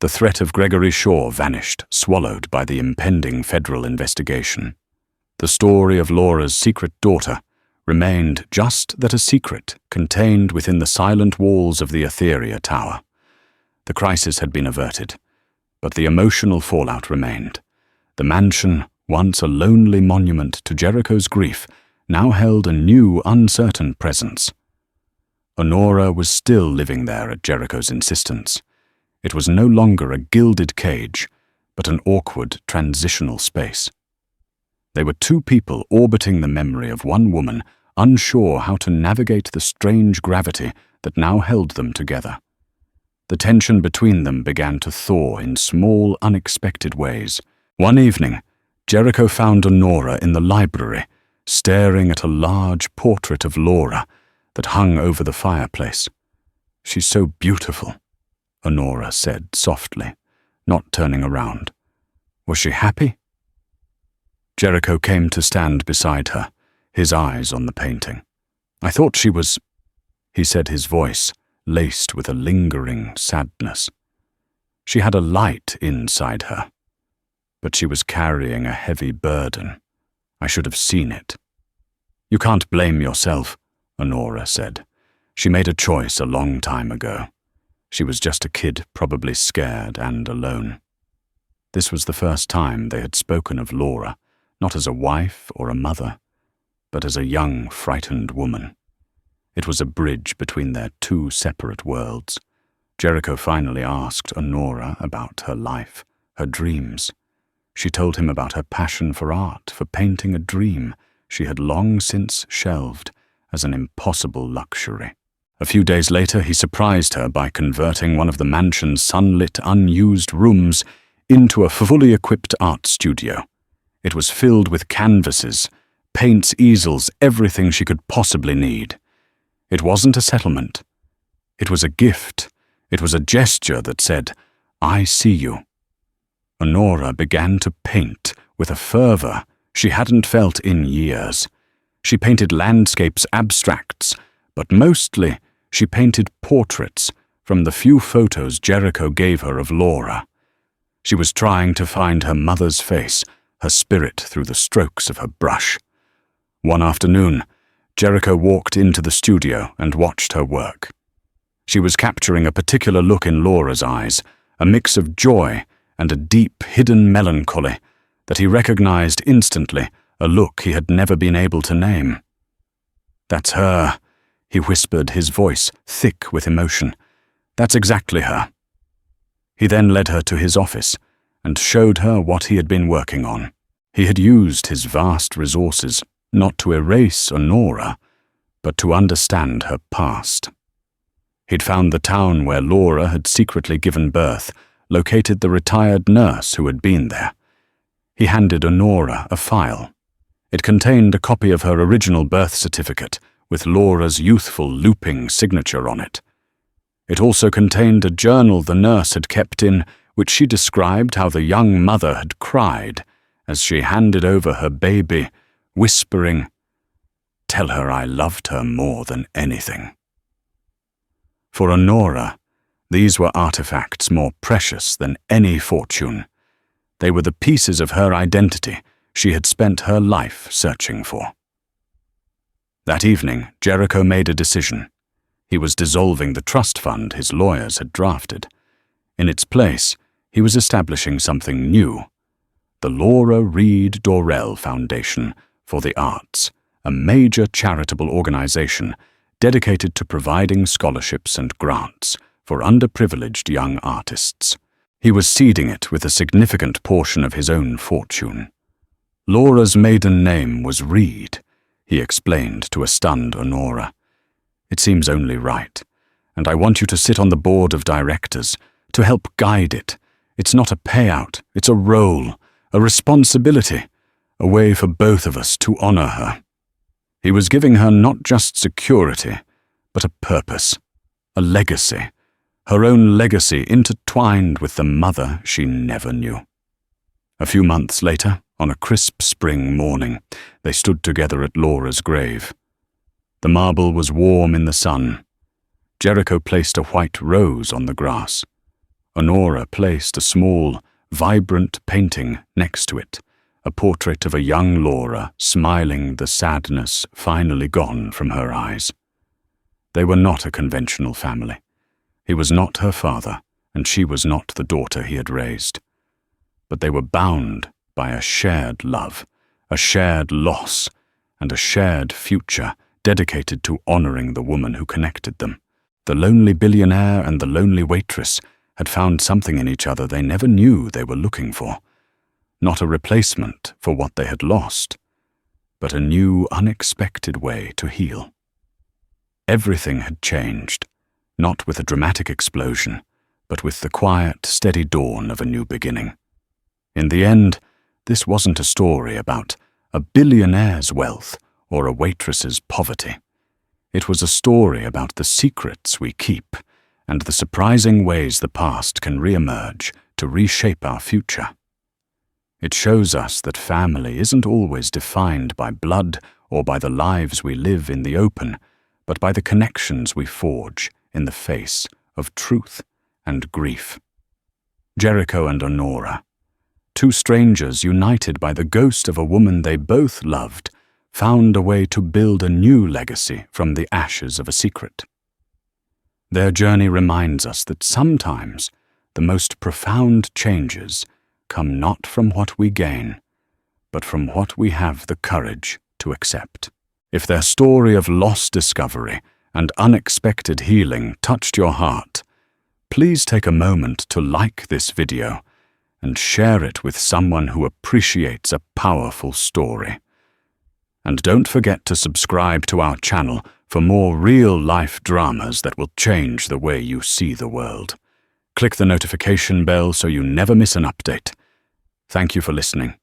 The threat of Gregory Shaw vanished, swallowed by the impending federal investigation. The story of Laura's secret daughter remained just that, a secret contained within the silent walls of the Etheria Tower. The crisis had been averted, but the emotional fallout remained. The mansion, once a lonely monument to Jericho's grief, now held a new, uncertain presence. Honora was still living there at Jericho's insistence. It was no longer a gilded cage, but an awkward, transitional space. They were two people orbiting the memory of one woman, unsure how to navigate the strange gravity that now held them together. The tension between them began to thaw in small, unexpected ways. One evening, Jericho found Honora in the library, staring at a large portrait of Laura that hung over the fireplace. "She's so beautiful," Honora said softly, not turning around. "Was she happy?" Jericho came to stand beside her, his eyes on the painting. "I thought she was," he said, his voice laced with a lingering sadness. "She had a light inside her, but she was carrying a heavy burden. I should have seen it." "You can't blame yourself," Honora said. "She made a choice a long time ago. She was just a kid, probably scared and alone." This was the first time they had spoken of Laura, not as a wife or a mother, but as a young, frightened woman. It was a bridge between their two separate worlds. Jericho finally asked Honora about her life, her dreams. She told him about her passion for art, for painting a dream she had long since shelved as an impossible luxury. A few days later, he surprised her by converting one of the mansion's sunlit, unused rooms into a fully equipped art studio. It was filled with canvases, paints, easels, everything she could possibly need. It wasn't a settlement. It was a gift. It was a gesture that said, "I see you." Honora began to paint with a fervor she hadn't felt in years. She painted landscapes, abstracts, but mostly she painted portraits from the few photos Jericho gave her of Laura. She was trying to find her mother's face, her spirit through the strokes of her brush. One afternoon, Jericho walked into the studio and watched her work. She was capturing a particular look in Laura's eyes, a mix of joy and a deep, hidden melancholy that he recognized instantly, a look he had never been able to name. "That's her," he whispered, his voice thick with emotion. "That's exactly her." He then led her to his office and showed her what he had been working on. He had used his vast resources not to erase Honora, but to understand her past. He'd found the town where Laura had secretly given birth, located the retired nurse who had been there. He handed Honora a file. It contained a copy of her original birth certificate with Laura's youthful, looping signature on it. It also contained a journal the nurse had kept in which she described how the young mother had cried as she handed over her baby, whispering, "Tell her I loved her more than anything." For Honora, these were artifacts more precious than any fortune. They were the pieces of her identity she had spent her life searching for. That evening, Jericho made a decision. He was dissolving the trust fund his lawyers had drafted. In its place, he was establishing something new: the Laura Reed Dorrell Foundation for the Arts, a major charitable organization dedicated to providing scholarships and grants for underprivileged young artists. He was seeding it with a significant portion of his own fortune. Laura's maiden name was Reed, he explained to a stunned Honora. "It seems only right, and I want you to sit on the board of directors to help guide it. It's not a payout, it's a role, a responsibility, a way for both of us to honor her." He was giving her not just security, but a purpose, a legacy, her own legacy intertwined with the mother she never knew. A few months later, on a crisp spring morning, they stood together at Laura's grave. The marble was warm in the sun. Jericho placed a white rose on the grass. Honora placed a small, vibrant painting next to it, a portrait of a young Laura smiling, the sadness finally gone from her eyes. They were not a conventional family. He was not her father, and she was not the daughter he had raised. But they were bound by a shared love, a shared loss, and a shared future dedicated to honoring the woman who connected them. The lonely billionaire and the lonely waitress had found something in each other they never knew they were looking for. Not a replacement for what they had lost, but a new, unexpected way to heal. Everything had changed, not with a dramatic explosion, but with the quiet, steady dawn of a new beginning. In the end, this wasn't a story about a billionaire's wealth or a waitress's poverty. It was a story about the secrets we keep and the surprising ways the past can re-emerge to reshape our future. It shows us that family isn't always defined by blood or by the lives we live in the open, but by the connections we forge in the face of truth and grief. Jericho and Honora, two strangers united by the ghost of a woman they both loved, found a way to build a new legacy from the ashes of a secret. Their journey reminds us that sometimes the most profound changes come not from what we gain, but from what we have the courage to accept. If their story of lost discovery and unexpected healing touched your heart, please take a moment to like this video and share it with someone who appreciates a powerful story. And don't forget to subscribe to our channel for more real-life dramas that will change the way you see the world. Click the notification bell so you never miss an update. Thank you for listening.